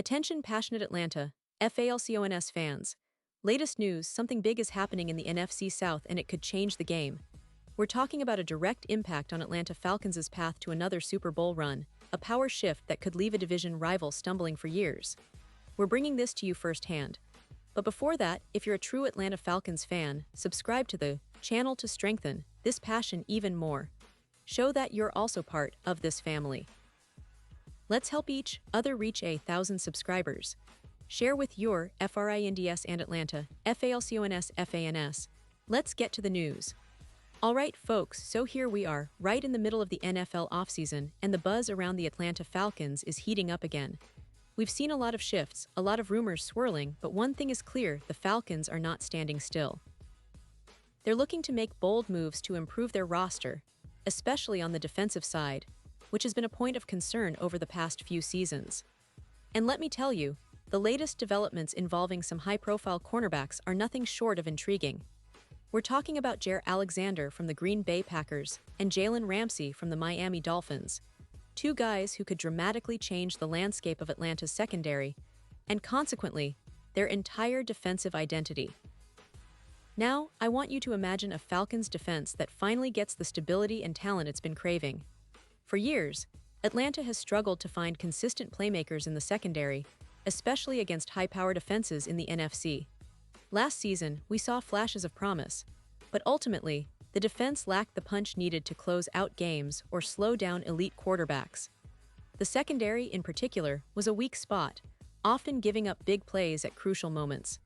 Attention passionate Atlanta, Falcons fans. Latest news, something big is happening in the NFC South and it could change the game. We're talking about a direct impact on Atlanta Falcons' path to another Super Bowl run, a power shift that could leave a division rival stumbling for years. We're bringing this to you firsthand. But before that, if you're a true Atlanta Falcons fan, subscribe to the channel to strengthen this passion even more. Show that you're also part of this family. Let's help each other reach 1,000 subscribers. Share with your FRINDS and Atlanta, FALCONS FANS. Let's get to the news. Alright folks, so here we are, right in the middle of the NFL offseason, and the buzz around the Atlanta Falcons is heating up again. We've seen a lot of shifts, a lot of rumors swirling, but one thing is clear, the Falcons are not standing still. They're looking to make bold moves to improve their roster, especially on the defensive side, which has been a point of concern over the past few seasons. And let me tell you, the latest developments involving some high-profile cornerbacks are nothing short of intriguing. We're talking about Jaire from the Green Bay Packers and Jalen Ramsey from the Miami Dolphins, two guys who could dramatically change the landscape of Atlanta's secondary, and consequently, their entire defensive identity. Now, I want you to imagine a Falcons defense that finally gets the stability and talent it's been craving. For years, Atlanta has struggled to find consistent playmakers in the secondary, especially against high-powered defenses in the NFC. Last season, we saw flashes of promise, but ultimately, the defense lacked the punch needed to close out games or slow down elite quarterbacks. The secondary, in particular, was a weak spot, often giving up big plays at crucial moments.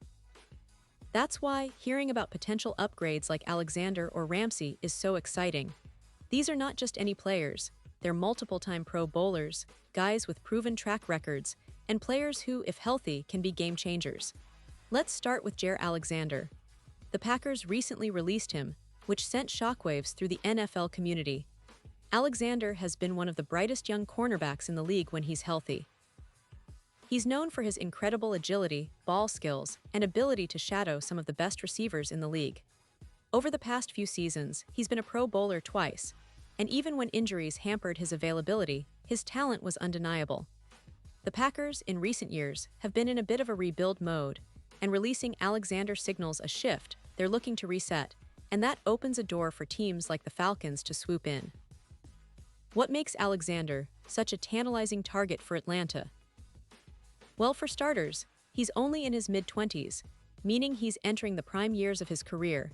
That's why hearing about potential upgrades like Alexander or Ramsey is so exciting. These are not just any players, they're multiple-time Pro Bowlers, guys with proven track records, and players who, if healthy, can be game changers. Let's start with Jaire Alexander. The Packers recently released him, which sent shockwaves through the NFL community. Alexander has been one of the brightest young cornerbacks in the league when he's healthy. He's known for his incredible agility, ball skills, and ability to shadow some of the best receivers in the league. Over the past few seasons, he's been a Pro Bowler twice, and even when injuries hampered his availability, his talent was undeniable. The Packers, in recent years, have been in a bit of a rebuild mode, and releasing Alexander signals a shift. They're looking to reset, and that opens a door for teams like the Falcons to swoop in. What makes Alexander such a tantalizing target for Atlanta? Well, for starters, he's only in his mid-20s, meaning he's entering the prime years of his career.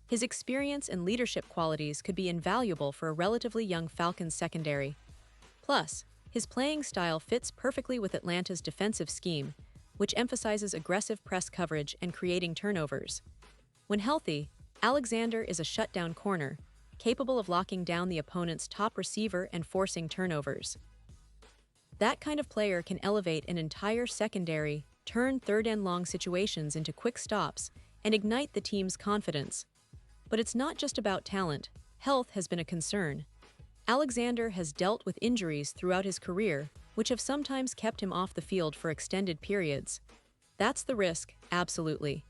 His experience and leadership qualities could be invaluable for a relatively young Falcons secondary. Plus, his playing style fits perfectly with Atlanta's defensive scheme, which emphasizes aggressive press coverage and creating turnovers. When healthy, Alexander is a shutdown corner, capable of locking down the opponent's top receiver and forcing turnovers. That kind of player can elevate an entire secondary, turn third-and-long situations into quick stops, and ignite the team's confidence. But it's not just about talent. Health has been a concern. Alexander has dealt with injuries throughout his career, which have sometimes kept him off the field for extended periods. That's the risk, absolutely.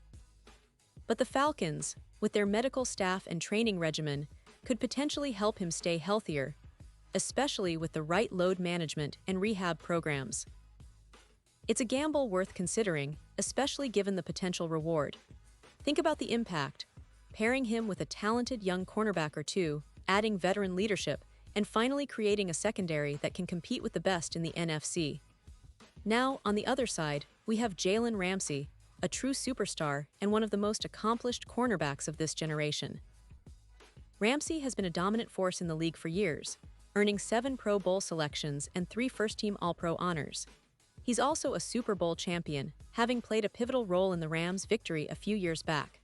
But the Falcons, with their medical staff and training regimen, could potentially help him stay healthier, especially with the right load management and rehab programs. It's a gamble worth considering, especially given the potential reward. Think about the impact. Pairing him with a talented young cornerback or two, adding veteran leadership, and finally creating a secondary that can compete with the best in the NFC. Now, on the other side, we have Jalen Ramsey, a true superstar and one of the most accomplished cornerbacks of this generation. Ramsey has been a dominant force in the league for years, earning 7 Pro Bowl selections and 3 first-team All-Pro honors. He's also a Super Bowl champion, having played a pivotal role in the Rams' victory a few years back.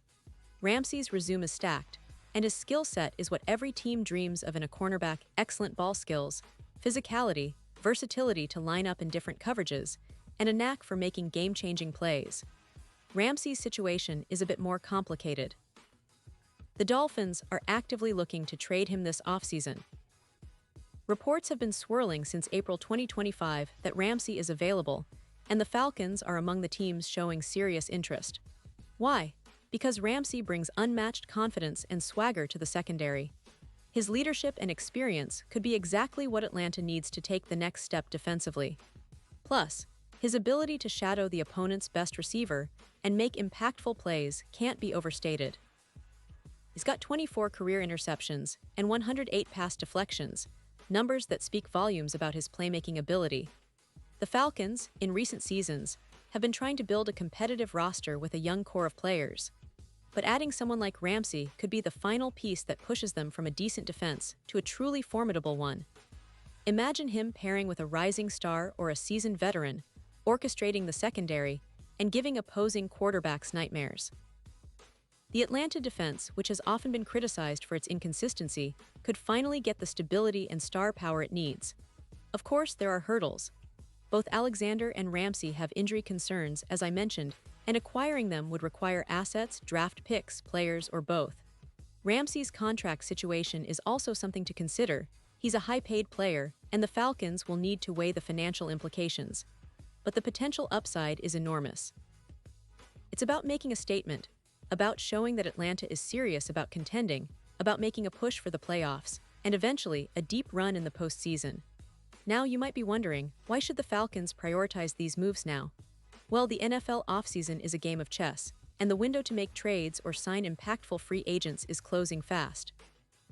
Ramsey's resume is stacked, and his skill set is what every team dreams of in a cornerback: excellent ball skills, physicality, versatility to line up in different coverages, and a knack for making game-changing plays. Ramsey's situation is a bit more complicated. The Dolphins are actively looking to trade him this offseason. Reports have been swirling since April 2025 that Ramsey is available, and the Falcons are among the teams showing serious interest. Why? Because Ramsey brings unmatched confidence and swagger to the secondary. His leadership and experience could be exactly what Atlanta needs to take the next step defensively. Plus, His ability to shadow the opponent's best receiver and make impactful plays can't be overstated. He's got 24 career interceptions and 108 pass deflections, numbers that speak volumes about his playmaking ability. The Falcons, in recent seasons, have been trying to build a competitive roster with a young core of players. But adding someone like Ramsey could be the final piece that pushes them from a decent defense to a truly formidable one. Imagine him pairing with a rising star or a seasoned veteran, orchestrating the secondary, and giving opposing quarterbacks nightmares. The Atlanta defense, which has often been criticized for its inconsistency, could finally get the stability and star power it needs. Of course, there are hurdles. Both Alexander and Ramsey have injury concerns, as I mentioned, and acquiring them would require assets, draft picks, players, or both. Ramsey's contract situation is also something to consider. He's a high-paid player, and the Falcons will need to weigh the financial implications. But the potential upside is enormous. It's about making a statement, about showing that Atlanta is serious about contending, about making a push for the playoffs, and eventually a deep run in the postseason. Now you might be wondering, why should the Falcons prioritize these moves now? Well, the NFL offseason is a game of chess, and the window to make trades or sign impactful free agents is closing fast.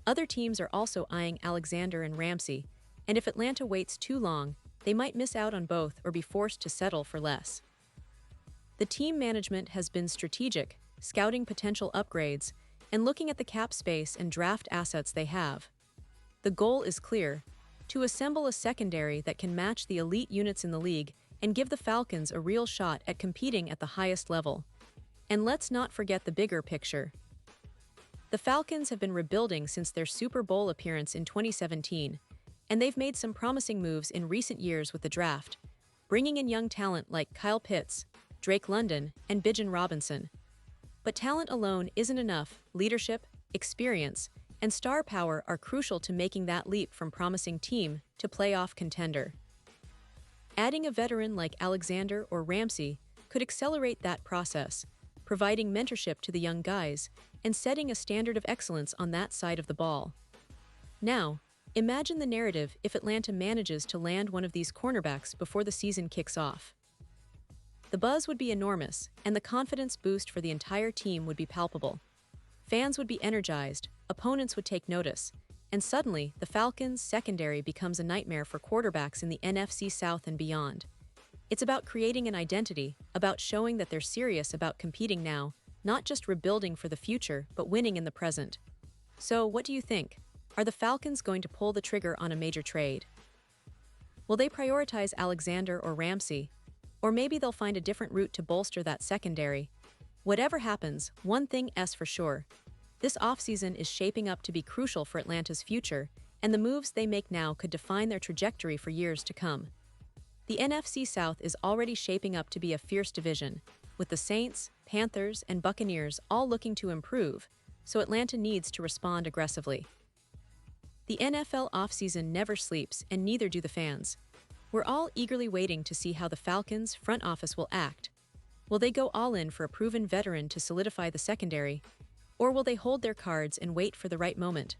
Other teams are also eyeing Alexander and Ramsey, and if Atlanta waits too long, they might miss out on both or be forced to settle for less. The team management has been strategic, scouting potential upgrades, and looking at the cap space and draft assets they have. The goal is clear: to assemble a secondary that can match the elite units in the league and give the Falcons a real shot at competing at the highest level. And let's not forget the bigger picture. The Falcons have been rebuilding since their Super Bowl appearance in 2017, and they've made some promising moves in recent years with the draft, bringing in young talent like Kyle Pitts, Drake London, and Bijan Robinson. But talent alone isn't enough. Leadership, experience, and star power are crucial to making that leap from promising team to playoff contender. Adding a veteran like Alexander or Ramsey could accelerate that process, providing mentorship to the young guys and setting a standard of excellence on that side of the ball. Now, imagine the narrative if Atlanta manages to land one of these cornerbacks before the season kicks off. The buzz would be enormous, and the confidence boost for the entire team would be palpable. Fans would be energized, opponents would take notice, and suddenly the Falcons' secondary becomes a nightmare for quarterbacks in the NFC South and beyond. It's about creating an identity, about showing that they're serious about competing now, not just rebuilding for the future, but winning in the present. So, what do you think? Are the Falcons going to pull the trigger on a major trade? Will they prioritize Alexander or Ramsey? Or maybe they'll find a different route to bolster that secondary. Whatever happens, one thing is for sure: this offseason is shaping up to be crucial for Atlanta's future, and the moves they make now could define their trajectory for years to come. The NFC South is already shaping up to be a fierce division, with the Saints, Panthers, and Buccaneers all looking to improve, so Atlanta needs to respond aggressively. The NFL offseason never sleeps, and neither do the fans. We're all eagerly waiting to see how the Falcons' front office will act. Will they go all in for a proven veteran to solidify the secondary? Or will they hold their cards and wait for the right moment?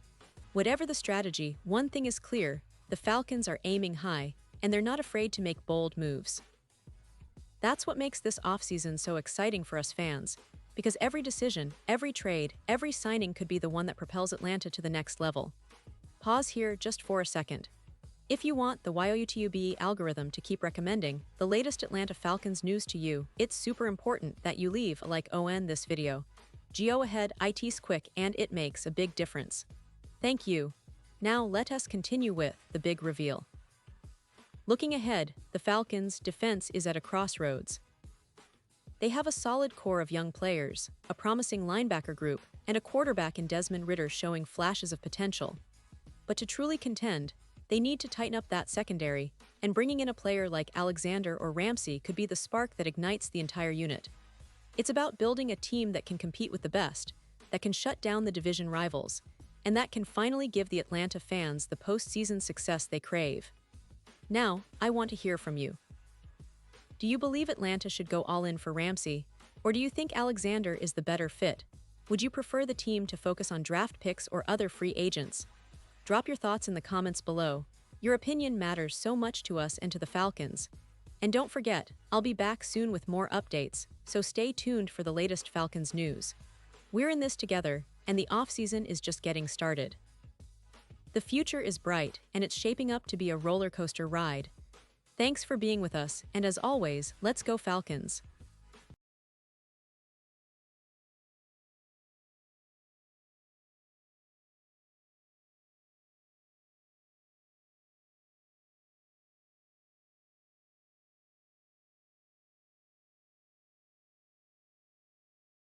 Whatever the strategy, one thing is clear: the Falcons are aiming high, and they're not afraid to make bold moves. That's what makes this offseason so exciting for us fans, because every decision, every trade, every signing could be the one that propels Atlanta to the next level. Pause here just for a second. If you want the YouTube algorithm to keep recommending the latest Atlanta Falcons news to you, it's super important that you leave a like on this video. Go ahead, it's quick and it makes a big difference. Thank you. Now let us continue with the big reveal. Looking ahead, the Falcons' defense is at a crossroads. They have a solid core of young players, a promising linebacker group, and a quarterback in Desmond Ridder showing flashes of potential. But to truly contend, they need to tighten up that secondary, and bringing in a player like Alexander or Ramsey could be the spark that ignites the entire unit. It's about building a team that can compete with the best, that can shut down the division rivals, and that can finally give the Atlanta fans the postseason success they crave. Now, I want to hear from you. Do you believe Atlanta should go all in for Ramsey, or do you think Alexander is the better fit? Would you prefer the team to focus on draft picks or other free agents? Drop your thoughts in the comments below. Your opinion matters so much to us and to the Falcons. And don't forget, I'll be back soon with more updates, so stay tuned for the latest Falcons news. We're in this together, and the offseason is just getting started. The future is bright, and it's shaping up to be a roller coaster ride. Thanks for being with us, and as always, let's go Falcons.